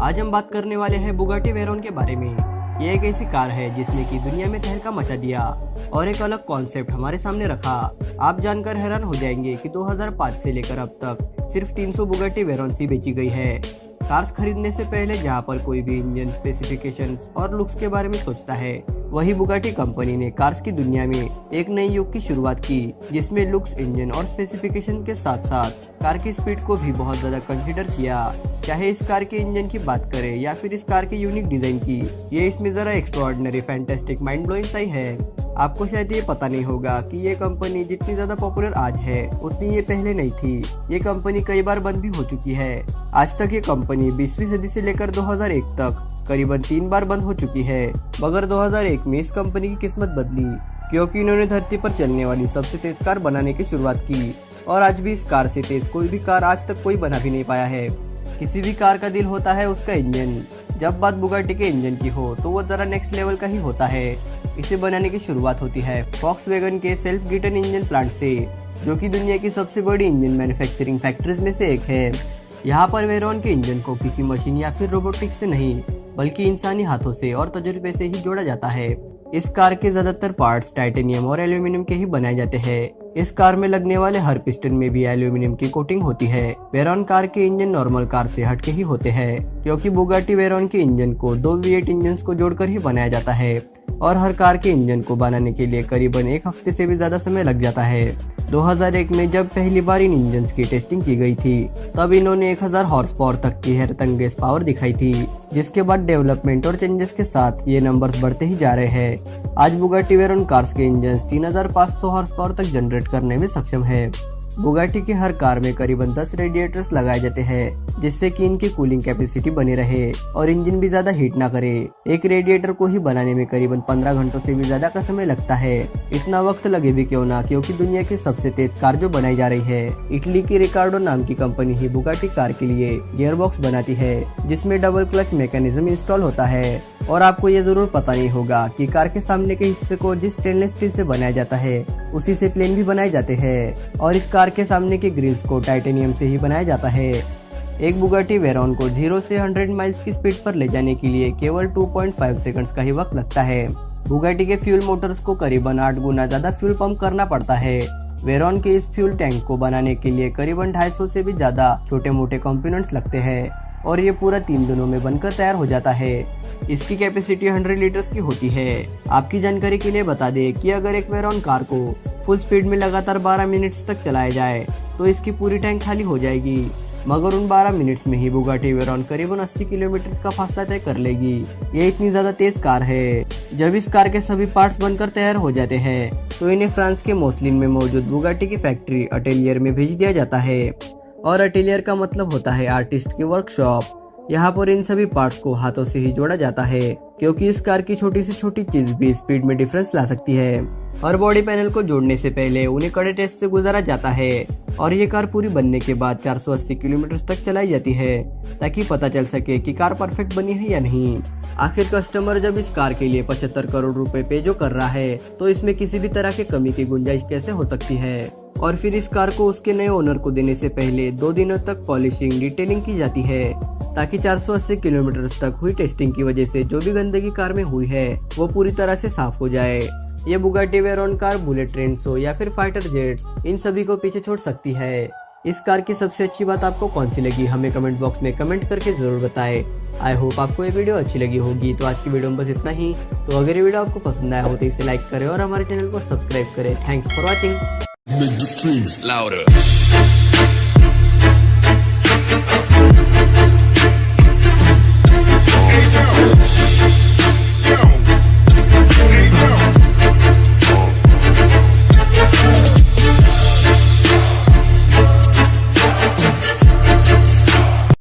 आज हम बात करने वाले हैं बुगाटी वेरोन के बारे में। ये एक ऐसी कार है जिसने की दुनिया में तहलका मचा दिया और एक अलग कॉन्सेप्ट हमारे सामने रखा। आप जानकर हैरान हो जाएंगे कि 2005 से लेकर अब तक सिर्फ 300 बुगाटी वेरोन ही बेची गई है। कार्स खरीदने से पहले जहां पर कोई भी इंजन स्पेसिफिकेशंस और लुक्स के बारे में सोचता है, वही बुगाटी कंपनी ने कार्स की दुनिया में एक नई युग की शुरुआत की, जिसमें लुक्स, इंजन और स्पेसिफिकेशन के साथ साथ कार की स्पीड को भी बहुत ज्यादा कंसीडर किया। चाहे इस कार के इंजन की बात करें या फिर इस कार के यूनिक डिजाइन की, ये इसमें जरा एक्स्ट्राऑर्डिनरी, फैंटास्टिक, माइंड ब्लोइंग सही है। आपको शायद ये पता नहीं होगा कि ये कंपनी जितनी ज्यादा पॉपुलर आज है उतनी ये पहले नहीं थी। ये कंपनी कई बार बंद भी हो चुकी है। आज तक ये कंपनी 20वीं सदी से लेकर 2001 तक करीबन 3 बार बंद हो चुकी है, मगर 2001 में इस कंपनी की किस्मत बदली क्योंकि इन्होंने धरती पर चलने वाली सबसे तेज कार बनाने की शुरुआत की और आज भी इस कार से तेज कोई भी कार आज तक कोई बना भी नहीं पाया है। किसी भी कार का दिल होता है उसका इंजन। जब बात बुगाटी के इंजन की हो तो वो जरा नेक्स्ट लेवल का ही होता है। इसे बनाने की शुरुआत होती है फॉक्सवैगन के सेल्फ गिटन इंजन प्लांट से, जो कि दुनिया की सबसे बड़ी इंजन मैन्युफैक्चरिंग फैक्ट्रीज में से एक है। यहाँ पर वेरोन के इंजन को किसी मशीन या फिर रोबोटिक्स से नहीं, बल्कि इंसानी हाथों से और तजुर्बे से ही जोड़ा जाता है। इस कार के ज्यादातर पार्ट्स टाइटेनियम और एल्यूमिनियम के ही बनाए जाते हैं। इस कार में लगने वाले हर पिस्टन में भी एल्यूमिनियम की कोटिंग होती है। वेरोन कार के इंजन नॉर्मल कार से हटके ही होते हैं, क्योंकि बुगाटी वेरोन के इंजन को 2 V8 इंजन को जोड़कर ही बनाया जाता है और हर कार के इंजन को बनाने के लिए करीबन 1 हफ्ते से भी ज्यादा समय लग जाता है। 2001 में जब पहली बार इन इंजन्स की टेस्टिंग की गई थी, तब इन्होंने 1000 हॉर्स पावर तक की हैरतअंगेज पावर दिखाई थी, जिसके बाद डेवलपमेंट और चेंजेस के साथ ये नंबर्स बढ़ते ही जा रहे हैं। आज बुगाटी वेरोन कार्स के इंजन 3500 हॉर्स पावर तक जनरेट करने में सक्षम है। बुगाटी की हर कार में करीबन 10 रेडिएटर्स लगाए जाते हैं, जिससे कि इनकी कूलिंग कैपेसिटी बनी रहे और इंजन भी ज्यादा हीट ना करे। एक रेडिएटर को ही बनाने में करीबन 15 घंटों से भी ज्यादा का समय लगता है। इतना वक्त लगे भी क्यों ना, क्योंकि दुनिया की सबसे तेज कार जो बनाई जा रही है, इटली की रिकार्डो नाम की कंपनी ही बुगाटी कार के लिए गियरबॉक्स बनाती है, जिसमें डबल क्लच मैकेनिज्म इंस्टॉल होता है। और आपको ये जरूर पता नहीं होगा कि कार के सामने के हिस्से को जिस स्टेनलेस स्टील से बनाया जाता है, उसी से प्लेन भी बनाए जाते हैं और इस कार के सामने के ग्रिल्स को टाइटेनियम से ही बनाया जाता है। एक बुगाटी वेरोन को 0 से 100 माइल्स की स्पीड पर ले जाने के लिए केवल 2.5 सेकंड्स का ही वक्त लगता है। बुगाटी के फ्यूल मोटर्स को करीबन 8 गुना ज्यादा फ्यूल पंप करना पड़ता है। वेरोन के इस फ्यूल टैंक को बनाने के लिए करीबन 250 से भी ज्यादा छोटे मोटे कंपोनेंट्स लगते हैं और ये पूरा 3 दिनों में बनकर तैयार हो जाता है। इसकी कैपेसिटी 100 लीटर्स की होती है। आपकी जानकारी के लिए बता दें कि अगर एक वेरोन कार को फुल स्पीड में लगातार 12 मिनट्स तक चलाया जाए तो इसकी पूरी टैंक खाली हो जाएगी, मगर उन 12 मिनट्स में ही बुगाटी वेरोन करीबन 80 किलोमीटर का फासला तय कर लेगी। ये इतनी ज्यादा तेज कार है। जब इस कार के सभी पार्ट्स बनकर तैयार हो जाते हैं तो इन्हें फ्रांस के मोसलिन में मौजूद बुगाटी की फैक्ट्री अटेलियर में भेज दिया जाता है। और अटेलियर का मतलब होता है आर्टिस्ट की वर्कशॉप। यहाँ पर इन सभी पार्ट्स को हाथों से ही जोड़ा जाता है, क्योंकि इस कार की छोटी से छोटी चीज भी स्पीड में डिफरेंस ला सकती है। और बॉडी पैनल को जोड़ने से पहले उन्हें कड़े टेस्ट से गुजारा जाता है और ये कार पूरी बनने के बाद 480 किलोमीटर तक चलाई जाती है, ताकि पता चल सके कि कार परफेक्ट बनी है या नहीं। आखिर कस्टमर जब इस कार के लिए 75 करोड़ रुपए पे जो कर रहा है, तो इसमें किसी भी तरह की कमी की गुंजाइश कैसे हो सकती है। और फिर इस कार को उसके नए ओनर को देने से पहले 2 दिनों तक पॉलिशिंग, डिटेलिंग की जाती है, ताकि 480 किलोमीटर तक हुई टेस्टिंग की वजह से जो भी गंदगी कार में हुई है वो पूरी तरह से साफ हो जाए। ये Bugatti Veyron car bullet train हो या फिर फाइटर जेट, इन सभी को पीछे छोड़ सकती है। इस कार की सबसे अच्छी बात आपको कौन सी लगी, हमें कमेंट बॉक्स में कमेंट करके जरूर बताएं। आई होप आपको ये वीडियो अच्छी लगी होगी। तो आज की वीडियो में बस इतना ही। तो अगर ये वीडियो आपको पसंद आया हो तो इसे लाइक करें और हमारे चैनल को सब्सक्राइब करें। Thanks for watching. Make the streams louder. Hey, yo.